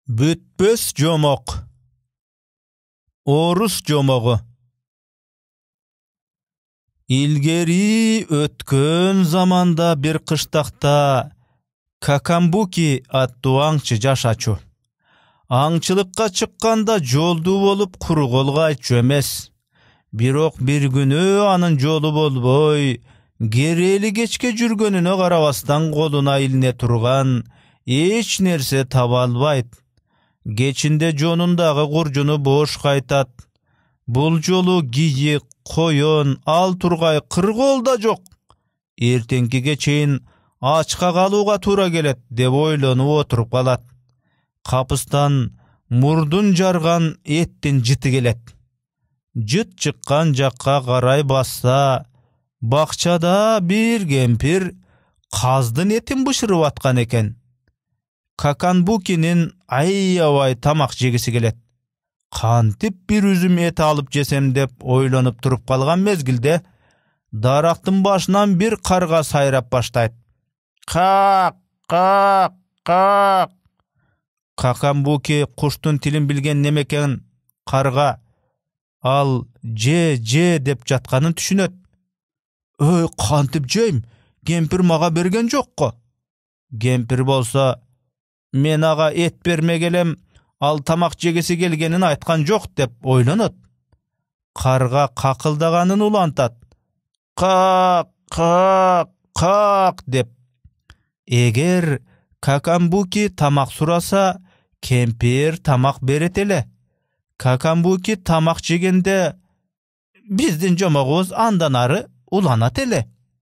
Бүтпөс жомок. Орус жомогу. Илгери өткөн заманда бир кыштакта Какамбуки аттуу аңчы жашачу. Аңчылыкка чыкканда жолду болуп куру колго айтчу эмес. Бирок бир күнү анын жолу болбой, керели кечке жүргөнүнө карабастан колуна илине турган эч нерсе таба албайт. Кечинде жонундагы куржуну бош кайтат. Бул жолу кийик, коён, ал тургай кыргоол да жок. Эртеңкиге чейин ачка калууга туура келет деп ойлонуп отуруп калат. Капыстан мурдун жарган эттин жыты келет. Жыт чыккан жакка карай басса, бакчада бир кемпир каздын этин бышырып аткан экен. Какамбукинин аябай тамак жегиси келет. Кантип бир үзүм эт алып жесем деп ойлонуп туруп калган мезгилде дарактын башынан бир карга сайрап баштайт. Как, как, как. Какамбуки куштун тилин билген немекен карга ал же деп жатканын түшүнөт. Өй, кантип жейм? Кемпир мага берген жокко. Кемпир болсо, мен ага эт бермегелем, ал тамак жегиси келгенин айткан жок деп ойлонот. Карга какылдаганын улантат. Как, как, как деп. Эгер Какамбуки тамак сураса, кемпир тамак берет эле. Какамбуки тамак жегенде биздин жомогубуз андан ары уланат эле.